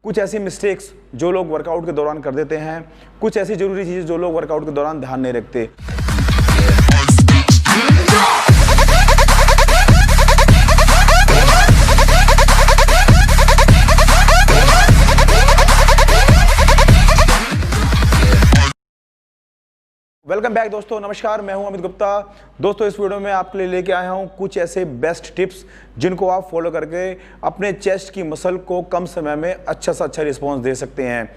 कुछ ऐसी मिस्टेक्स जो लोग वर्कआउट के दौरान कर देते हैं, कुछ ऐसी जरूरी चीजें जो लोग वर्कआउट के दौरान ध्यान नहीं रखते। वेलकम बैक दोस्तों, नमस्कार, मैं हूं अमित गुप्ता। दोस्तों इस वीडियो में आपके लिए लेके आया हूं कुछ ऐसे बेस्ट टिप्स जिनको आप फॉलो करके अपने चेस्ट की मसल को कम समय में अच्छा से अच्छा रिस्पॉन्स दे सकते हैं।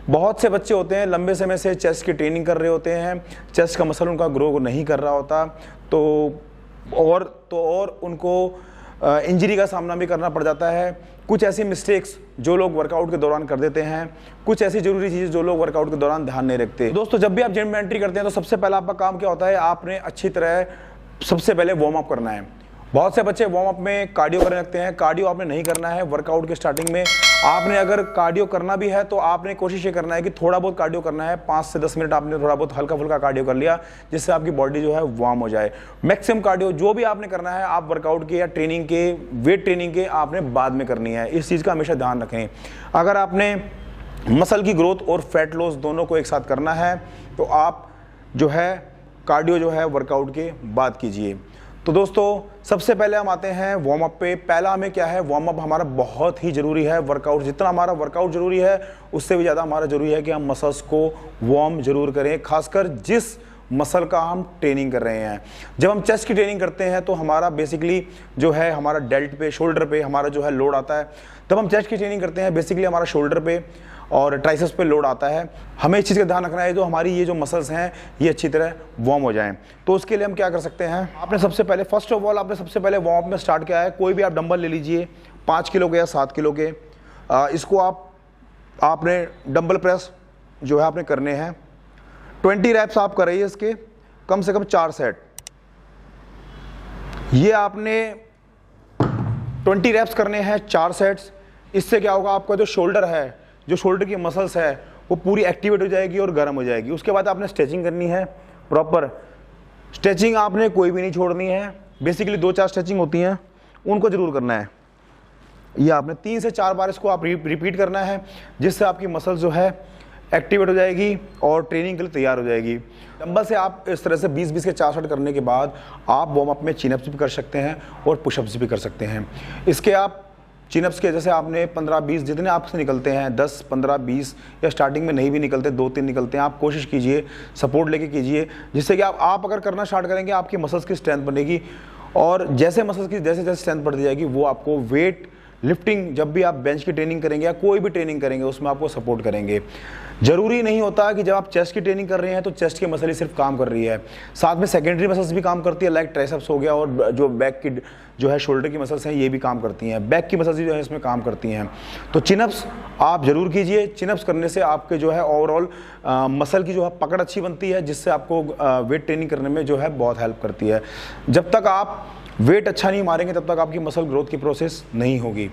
बहुत से बच्चे होते हैं लंबे समय से चेस्ट की ट्रेनिंग कर रहे होते हैं, चेस्ट का मसल उनका ग्रो नहीं कर रहा होता, और उनको इंजरी का सामना भी करना पड़ जाता है। कुछ ऐसी मिस्टेक्स जो लोग वर्कआउट के दौरान कर देते हैं, कुछ ऐसी जरूरी चीजें जो लोग वर्कआउट के दौरान ध्यान नहीं रखते। दोस्तों जब भी आप जिम में एंट्री करते हैं तो सबसे पहला आपका काम क्या होता है, आपने अच्छी तरह सबसे पहले वार्म अप करना है। बहुत से बच्चे वार्म अप में कार्डियो करने लगते हैं। कार्डियो आपने नहीं करना है वर्कआउट के स्टार्टिंग में। आपने अगर कार्डियो करना भी है तो आपने कोशिश ये करना है कि थोड़ा बहुत कार्डियो करना है, 5 से 10 मिनट आपने थोड़ा बहुत हल्का फुल्का कार्डियो कर लिया जिससे आपकी बॉडी जो है वार्म हो जाए। मैक्सिमम कार्डियो जो भी आपने करना है आप वर्कआउट के या ट्रेनिंग के, वेट ट्रेनिंग के आपने बाद में करनी है। इस चीज़ का हमेशा ध्यान रखें। अगर आपने मसल की ग्रोथ और फैट लॉस दोनों को एक साथ करना है तो आप जो है कार्डियो जो है वर्कआउट के बाद कीजिए। तो दोस्तों सबसे पहले हम आते हैं वार्म अप पे। पहला हमें क्या है, वार्म अप हमारा बहुत ही जरूरी है। वर्कआउट जितना हमारा वर्कआउट जरूरी है उससे भी ज़्यादा हमारा जरूरी है कि हम मसल्स को वार्म जरूर करें, खासकर जिस मसल का हम ट्रेनिंग कर रहे हैं। जब हम चेस्ट की ट्रेनिंग करते हैं तो हमारा बेसिकली जो है हमारा डेल्ट पे, शोल्डर पे हमारा जो है लोड आता है। तब हम चेस्ट की ट्रेनिंग करते हैं बेसिकली हमारा शोल्डर पे और ट्राइसेप्स पे लोड आता है। हमें इस चीज़ का ध्यान रखना है जो हमारी ये जो मसल्स हैं ये अच्छी तरह वार्म हो जाएं। तो उसके लिए हम क्या कर सकते हैं, आपने सबसे पहले फर्स्ट ऑफ ऑल आपने सबसे पहले वार्म अप में स्टार्ट किया है। कोई भी आप डंबल ले लीजिए 5 किलो के या 7 किलो के। इसको आपने डंबल प्रेस जो है आपने करने हैं। 20 रैप्स आप कर रही है इसके, कम से कम 4 सेट। ये आपने 20 रैप्स करने हैं 4 सेट्स। इससे क्या होगा, आपका जो शोल्डर है, जो शोल्डर की मसल्स है वो पूरी एक्टिवेट हो जाएगी और गर्म हो जाएगी। उसके बाद आपने स्ट्रेचिंग करनी है प्रॉपर। स्ट्रेचिंग आपने कोई भी नहीं छोड़नी है। बेसिकली 2-4 स्ट्रेचिंग होती हैं उनको जरूर करना है। ये आपने 3 से 4 बार इसको आप रिपीट करना है जिससे आपकी मसल्स जो है एक्टिवेट हो जाएगी और ट्रेनिंग के लिए तैयार हो जाएगी। डंबल से आप इस तरह से 20-20 के 4 सेट करने के बाद आप वार्म अप में चिनअप्स भी कर सकते हैं और पुशअप्स भी कर सकते हैं। इसके आप चिनअप्स के जैसे आपने 15-20 जितने आपसे निकलते हैं, 10, 15, 20 या स्टार्टिंग में नहीं भी निकलते, 2-3 निकलते हैं, आप कोशिश कीजिए सपोर्ट लेके कीजिए जिससे कि आप अगर करना स्टार्ट करेंगे आपकी मसल्स की स्ट्रेंथ बनेगी। और जैसे मसल्स की जैसे स्ट्रेंथ बढ़ती जाएगी वो आपको वेट लिफ्टिंग, जब भी आप बेंच की ट्रेनिंग करेंगे या कोई भी ट्रेनिंग करेंगे उसमें आपको सपोर्ट करेंगे। जरूरी नहीं होता कि जब आप चेस्ट की ट्रेनिंग कर रहे हैं तो चेस्ट की मसल ही सिर्फ काम कर रही है, साथ में सेकेंडरी मसल्स भी काम करती है, लाइक ट्राइसेप्स हो गया, और जो बैक की जो है शोल्डर की मसल्स हैं ये भी काम करती हैं, बैक की मसल्स भी जो है इसमें काम करती हैं। तो चिनअप्स आप जरूर कीजिए। चिनअप्स करने से आपके जो है ओवरऑल मसल की जो है पकड़ अच्छी बनती है जिससे आपको वेट ट्रेनिंग करने में जो है बहुत हेल्प करती है। जब तक आप वेट अच्छा नहीं मारेंगे तब तक आपकी मसल ग्रोथ की प्रोसेस नहीं होगी।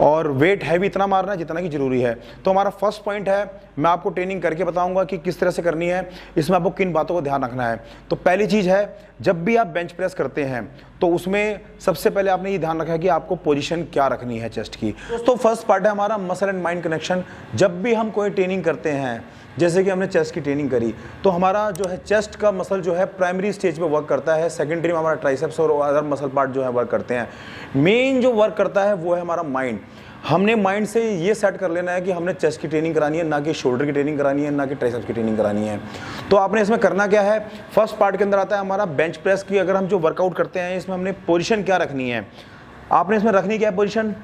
और वेट हैवी इतना मारना है जितना कि जरूरी है। तो हमारा फर्स्ट पॉइंट है, मैं आपको ट्रेनिंग करके बताऊंगा कि किस तरह से करनी है, इसमें आपको किन बातों को ध्यान रखना है। तो पहली चीज़ है, जब भी आप बेंच प्रेस करते हैं तो उसमें सबसे पहले आपने ये ध्यान रखा है कि आपको पोजीशन क्या रखनी है चेस्ट की। दोस्तों फर्स्ट पार्ट है हमारा मसल एंड माइंड कनेक्शन। जब भी हम कोई ट्रेनिंग करते हैं, जैसे कि हमने चेस्ट की ट्रेनिंग करी, तो हमारा जो है चेस्ट का मसल जो है प्राइमरी स्टेज पे वर्क करता है, सेकेंडरी में हमारा ट्राइसेप्स और अदर मसल पार्ट जो है वर्क करते हैं। मेन जो वर्क करता है वो है हमारा माइंड। हमने माइंड से ये सेट कर लेना है कि हमने चेस्ट की ट्रेनिंग करानी है, ना कि शोल्डर की ट्रेनिंग करानी है, ना कि ट्राइसेप्स की ट्रेनिंग करानी है। तो आपने इसमें करना क्या है, फर्स्ट पार्ट के अंदर आता है हमारा बेंच प्रेस की। अगर हम जो वर्कआउट करते हैं इसमें हमने पोजीशन क्या रखनी है, आपने इसमें रखनी क्या है पोजीशन,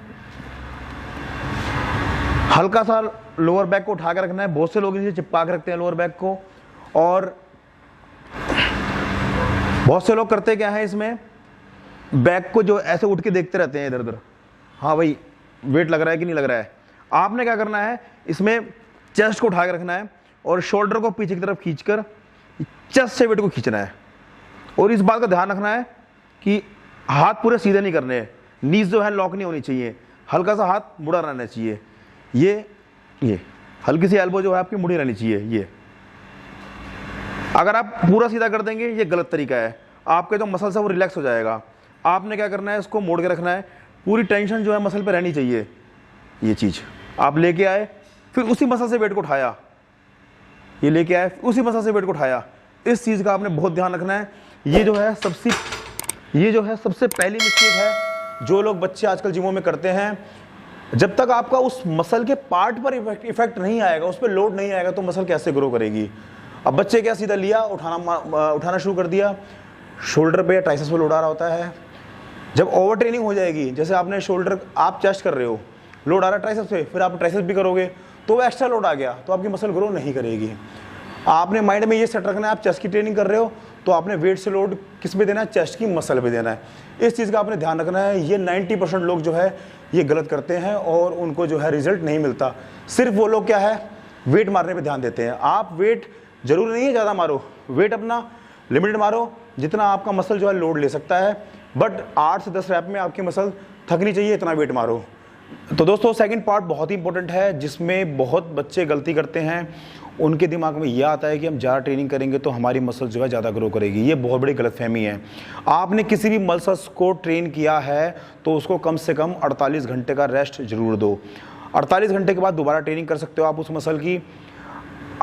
हल्का सा लोअर बैक को उठा के रखना है। बहुत से लोग इसे चिपका के रखते हैं लोअर बैक को, और बहुत से लोग करते क्या है, इसमें बैक को जो ऐसे उठ के देखते रहते हैं इधर उधर, हाँ भाई वेट लग रहा है कि नहीं लग रहा है। आपने क्या करना है, इसमें चेस्ट को उठा के रखना है और शोल्डर को पीछे की तरफ खींचकर चेस्ट से वेट को खींचना है। और इस बात का ध्यान रखना है कि हाथ पूरे सीधे नहीं करने हैं, नीज जो है लॉक नहीं होनी चाहिए, हल्का सा हाथ मुड़ा रहना चाहिए। ये हल्की सी एल्बो जो है आपकी मुड़ी रहनी चाहिए। ये अगर आप पूरा सीधा कर देंगे ये गलत तरीका है, आपके जो मसल्स है वो रिलैक्स हो जाएगा। आपने क्या करना है, इसको मोड़ के रखना है, पूरी टेंशन जो है मसल पे रहनी चाहिए। ये चीज़ आप लेके आए, फिर उसी मसल से वेट को उठाया, ये लेके आए, उसी मसल से वेट को उठाया। इस चीज़ का आपने बहुत ध्यान रखना है। ये जो है सबसे पहली मिस्टेक है जो लोग बच्चे आजकल जिमों में करते हैं। जब तक आपका उस मसल के पार्ट पर इफेक्ट नहीं आएगा, उस पर लोड नहीं आएगा, तो मसल कैसे ग्रो करेगी। अब बच्चे क्या सीधा लिया, उठाना शुरू कर दिया, शोल्डर पे या ट्राइसेप्स पे लोड आ रहा होता है। जब ओवर ट्रेनिंग हो जाएगी, जैसे आपने शोल्डर, आप चेस्ट कर रहे हो, लोड आ रहा है ट्राइसेप्स पे, फिर आप ट्राइसेप्स भी करोगे तो वो एक्स्ट्रा लोड आ गया, तो आपकी मसल ग्रो नहीं करेगी। आपने माइंड में ये सेट रखना है, आप चेस्ट की ट्रेनिंग कर रहे हो तो आपने वेट से लोड किस पे देना है, चेस्ट की मसल पे देना है। इस चीज़ का आपने ध्यान रखना है। ये 90% लोग जो है ये गलत करते हैं और उनको जो है रिजल्ट नहीं मिलता। सिर्फ वो लोग क्या है, वेट मारने पे ध्यान देते हैं। आप वेट जरूरी नहीं है ज़्यादा मारो, वेट अपना लिमिटेड मारो, जितना आपका मसल जो है लोड ले सकता है, बट 8 से 10 रैप में आपकी मसल थकनी चाहिए, इतना वेट मारो। तो दोस्तों सेकंड पार्ट बहुत ही इंपॉर्टेंट है, जिसमें बहुत बच्चे गलती करते हैं। उनके दिमाग में यह आता है कि हम ज़्यादा ट्रेनिंग करेंगे तो हमारी मसल जो है ज़्यादा ग्रो करेगी। ये बहुत बड़ी गलतफहमी है। आपने किसी भी मसल्स को ट्रेन किया है तो उसको कम से कम 48 घंटे का रेस्ट जरूर दो। 48 घंटे के बाद दोबारा ट्रेनिंग कर सकते हो आप उस मसल की।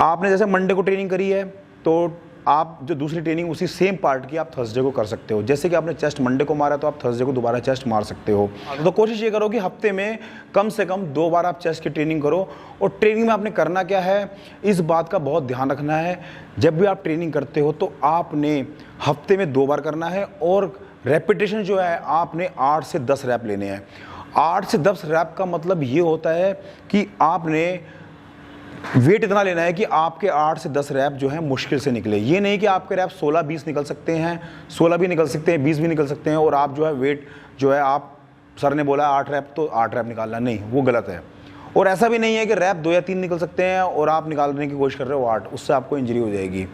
आपने जैसे मंडे को ट्रेनिंग करी है तो आप जो दूसरी ट्रेनिंग उसी सेम पार्ट की आप थर्सडे को कर सकते हो। जैसे कि आपने चेस्ट मंडे को मारा तो आप थर्सडे को दोबारा चेस्ट मार सकते हो। तो कोशिश ये करो कि हफ्ते में कम से कम 2 बार आप चेस्ट की ट्रेनिंग करो। और ट्रेनिंग में आपने करना क्या है, इस बात का बहुत ध्यान रखना है। जब भी आप ट्रेनिंग करते हो तो आपने हफ्ते में 2 बार करना है और रेपिटेशन जो है आपने 8 से 10 रैप लेने हैं। 8 से 10 रैप का मतलब ये होता है कि आपने वेट इतना लेना है कि आपके 8 से 10 रैप जो है मुश्किल से निकले। ये नहीं कि आपके रैप 16-20 निकल सकते हैं, 16 भी निकल सकते हैं, 20 भी निकल सकते हैं और आप जो है वेट जो है, आप सर ने बोला 8 रैप तो 8 रैप निकालना, नहीं, वो गलत है। और ऐसा भी नहीं है कि रैप 2 या 3 निकल सकते हैं और आप निकालने की कोशिश कर रहे हो 8, उससे आपको इंजरी हो जाएगी।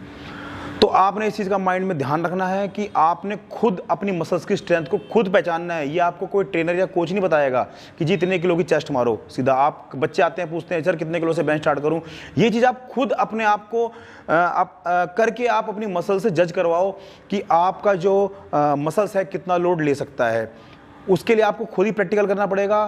तो आपने इस चीज़ का माइंड में ध्यान रखना है कि आपने खुद अपनी मसल्स की स्ट्रेंथ को खुद पहचानना है। ये आपको कोई ट्रेनर या कोच नहीं बताएगा कि जी इतने किलो की चेस्ट मारो। सीधा आप बच्चे आते हैं पूछते हैं सर कितने किलो से बेंच स्टार्ट करूं। ये चीज़ आप खुद अपने आप को करके आप अपनी मसल से जज करवाओ कि आपका जो मसल्स है कितना लोड ले सकता है। उसके लिए आपको खुद ही प्रैक्टिकल करना पड़ेगा,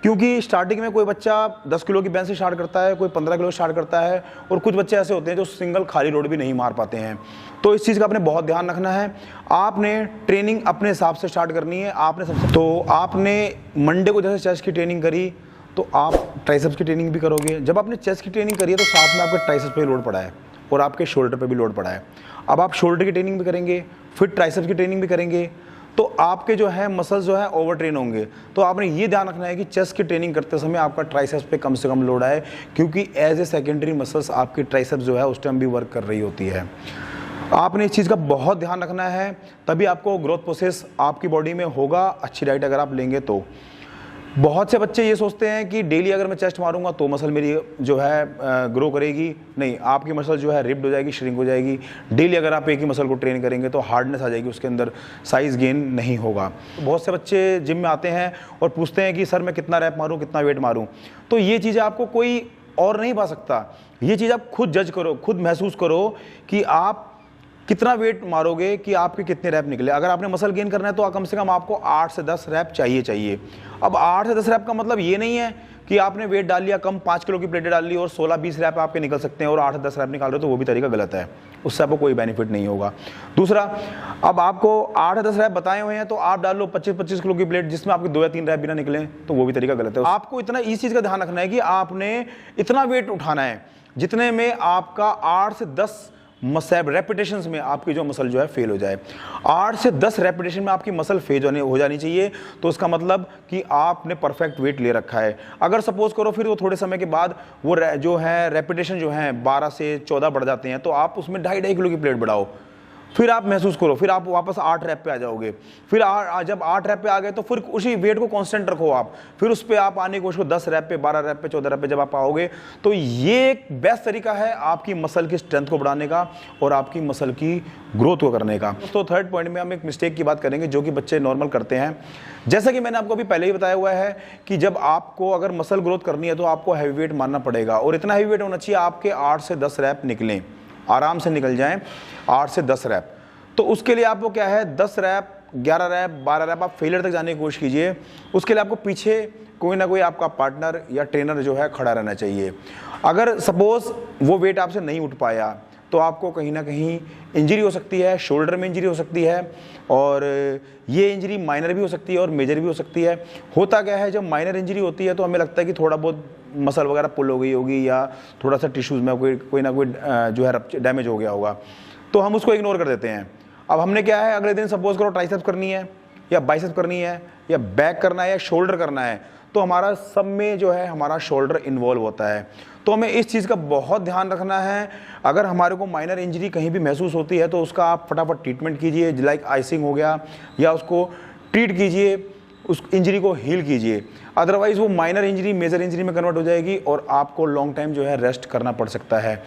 क्योंकि स्टार्टिंग में कोई बच्चा 10 किलो की बेंच से स्टार्ट करता है, कोई 15 किलो स्टार्ट करता है और कुछ बच्चे ऐसे होते हैं जो सिंगल खाली लोड भी नहीं मार पाते हैं। तो इस चीज़ का आपने बहुत ध्यान रखना है। आपने ट्रेनिंग अपने हिसाब से स्टार्ट करनी है। आपने मंडे को जैसे चेस्ट की ट्रेनिंग करी तो आप ट्राइसेप्स की ट्रेनिंग भी करोगे। जब आपने चेस्ट की ट्रेनिंग करी है तो साथ में आपके ट्राइसेप्स पे लोड पड़ा है और आपके शोल्डर पे भी लोड पड़ा है। अब आप शोल्डर की ट्रेनिंग भी करेंगे, फिर ट्राइसेप्स की ट्रेनिंग भी करेंगे, तो आपके जो है मसल्स जो है ओवर ट्रेन होंगे। तो आपने ये ध्यान रखना है कि चेस्ट की ट्रेनिंग करते समय आपका ट्राइसेप्स पे कम से कम लोड आए, क्योंकि एज ए सेकेंडरी मसल्स आपकी ट्राइसेप्स जो है उस टाइम भी वर्क कर रही होती है। आपने इस चीज़ का बहुत ध्यान रखना है, तभी आपको ग्रोथ प्रोसेस आपकी बॉडी में होगा। अच्छी डाइट अगर आप लेंगे तो। बहुत से बच्चे ये सोचते हैं कि डेली अगर मैं चेस्ट मारूंगा तो मसल मेरी जो है ग्रो करेगी। नहीं, आपकी मसल जो है रिप्ड हो जाएगी, श्रिंक हो जाएगी। डेली अगर आप एक ही मसल को ट्रेन करेंगे तो हार्डनेस आ जाएगी, उसके अंदर साइज गेन नहीं होगा। बहुत से बच्चे जिम में आते हैं और पूछते हैं कि सर मैं कितना रैप मारूं, कितना वेट मारूं। तो ये चीज़ें आपको कोई और नहीं पा सकता। ये चीज़ आप खुद जज करो, खुद महसूस करो कि आप कितना वेट मारोगे कि आपके कितने रैप निकले। अगर आपने मसल गेन करना है तो कम से कम आपको 8 से 10 रैप चाहिए। अब 8 से 10 रैप का मतलब ये नहीं है कि आपने वेट डाल लिया कम, 5 किलो की प्लेटें डाल ली और 16-20 रैप आपके निकल सकते हैं और 8 से 10 रैप निकाल रहे हो तो वो भी तरीका गलत है, उससे आपको कोई बेनिफिट नहीं होगा। दूसरा, अब आपको 8 से 10 रैप बताए हुए हैं तो आप डाल लो 25-25 किलो की प्लेट जिसमें आपके 2 या 3 रैप भी ना निकले, तो वो भी तरीका गलत है। आपको इतना इस चीज़ का ध्यान रखना है कि आपने इतना वेट उठाना है जितने में आपका 8 से 10 रेपिटेशंस में आपकी जो मसल जो है फेल हो जाए। 8 से 10 रेपिटेशन में आपकी मसल फेल हो जानी चाहिए, तो उसका मतलब कि आपने परफेक्ट वेट ले रखा है। अगर सपोज करो फिर वो थोड़े समय के बाद वो जो है रेपिटेशन जो है 12 से 14 बढ़ जाते हैं, तो आप उसमें 2.5 किलो की प्लेट बढ़ाओ, फिर आप महसूस करो, फिर आप वापस 8 रैप पे आ जाओगे। फिर जब 8 रैप पे आ गए तो फिर उसी वेट को कांस्टेंट रखो आप, फिर उस पर आप आने की कोशिश करो 10 रैप पे, 12 रैप पे, 14 रैप पे जब आप आओगे तो ये एक बेस्ट तरीका है आपकी मसल की स्ट्रेंथ को बढ़ाने का और आपकी मसल की ग्रोथ को करने का। तो थर्ड पॉइंट में हम एक मिस्टेक की बात करेंगे जो कि बच्चे नॉर्मल करते हैं। जैसा कि मैंने आपको अभी पहले ही बताया हुआ है कि जब आपको अगर मसल ग्रोथ करनी है तो आपको हैवी वेट मारना पड़ेगा और इतना हैवी वेट होना चाहिए आपके 8 से 10 रैप निकलें, आराम से निकल जाएं 8 से 10 रैप। तो उसके लिए आपको क्या है, 10 रैप 11 रैप 12 रैप आप फेलियर तक जाने की कोशिश कीजिए। उसके लिए आपको पीछे कोई ना कोई आपका पार्टनर या ट्रेनर जो है खड़ा रहना चाहिए। अगर सपोज वो वेट आपसे नहीं उठ पाया तो आपको कहीं ना कहीं इंजरी हो सकती है, शोल्डर में इंजरी हो सकती है, और ये इंजरी माइनर भी हो सकती है और मेजर भी हो सकती है। होता क्या है, जब माइनर इंजरी होती है तो हमें लगता है कि थोड़ा बहुत मसल वगैरह पुल हो गई होगी या थोड़ा सा टिश्यूज़ में कोई ना कोई जो है डैमेज हो गया होगा, तो हम उसको इग्नोर कर देते हैं। अब हमने क्या है, अगले दिन सपोज करो ट्राइसेप्स करनी है या बाइसेप्स करनी है या बैक करना है या शोल्डर करना है, तो हमारा सब में जो है हमारा शोल्डर इन्वॉल्व होता है। तो हमें इस चीज़ का बहुत ध्यान रखना है। अगर हमारे को माइनर इंजरी कहीं भी महसूस होती है तो उसका आप फटाफट ट्रीटमेंट कीजिए, लाइक आइसिंग हो गया, या उसको ट्रीट कीजिए, उस इंजरी को हील कीजिए। अदरवाइज़ वो माइनर इंजरी मेजर इंजरी में कन्वर्ट हो जाएगी और आपको लॉन्ग टाइम जो है रेस्ट करना पड़ सकता है।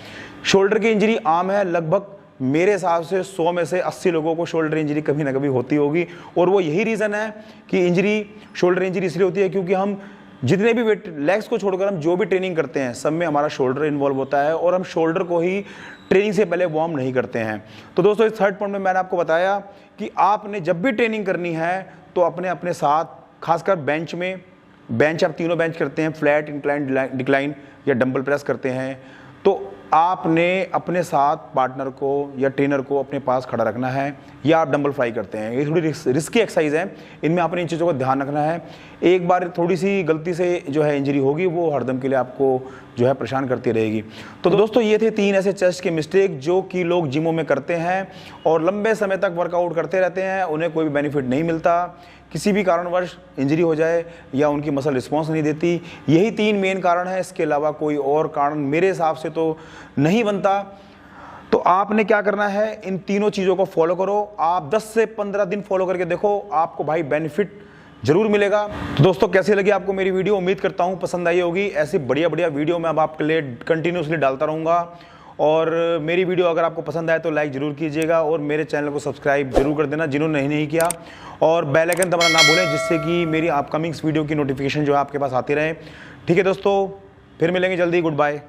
शोल्डर की इंजरी आम है, लगभग मेरे हिसाब से 100 में से 80 लोगों को शोल्डर इंजरी कभी ना कभी होती होगी। और वो यही रीज़न है कि इंजरी, शोल्डर इंजरी इसलिए होती है क्योंकि हम जितने भी वेट, लेग्स को छोड़कर हम जो भी ट्रेनिंग करते हैं सब में हमारा शोल्डर इन्वॉल्व होता है, और हम शोल्डर को ही ट्रेनिंग से पहले वार्म नहीं करते हैं। तो दोस्तों इस थर्ड पॉइंट में मैंने आपको बताया कि आपने जब भी ट्रेनिंग करनी है तो अपने साथ, खासकर बेंच में, बेंच आप तीनों बेंच करते हैं, फ्लैट, इंक्लाइन, डिक्लाइन या डंबल प्रेस करते हैं, तो आपने अपने साथ पार्टनर को या ट्रेनर को अपने पास खड़ा रखना है, या आप डंबल फ्लाई करते हैं। ये थोड़ी रिस्की एक्सरसाइज है, इनमें आपने इन चीज़ों को ध्यान रखना है। एक बार थोड़ी सी गलती से जो है इंजरी होगी वो हरदम के लिए आपको जो है परेशान करती रहेगी। तो दोस्तों ये थे 3 ऐसे चेस्ट के मिस्टेक जो कि लोग जिमों में करते हैं और लंबे समय तक वर्कआउट करते रहते हैं, उन्हें कोई भी बेनिफिट नहीं मिलता। किसी भी कारणवश इंजरी हो जाए या उनकी मसल रिस्पॉन्स नहीं देती, यही 3 मेन कारण है। इसके अलावा कोई और कारण मेरे हिसाब से तो नहीं बनता। तो आपने क्या करना है, इन तीनों चीज़ों को फॉलो करो। आप 10 से 15 दिन फॉलो करके देखो, आपको भाई बेनिफिट जरूर मिलेगा। तो दोस्तों कैसी लगी आपको मेरी वीडियो, उम्मीद करता हूँ पसंद आई होगी। ऐसी बढ़िया बढ़िया वीडियो मैं अब आपके लिए कंटिन्यूसली डालता रहूँगा। और मेरी वीडियो अगर आपको पसंद आए तो लाइक जरूर कीजिएगा और मेरे चैनल को सब्सक्राइब जरूर कर देना जिन्होंने नहीं किया, और बेल आइकन दबाना ना भूलें, जिससे कि मेरी अपकमिंग वीडियो की नोटिफिकेशन जो है आपके पास आती रहे। ठीक है दोस्तों, फिर मिलेंगे जल्दी। Good bye.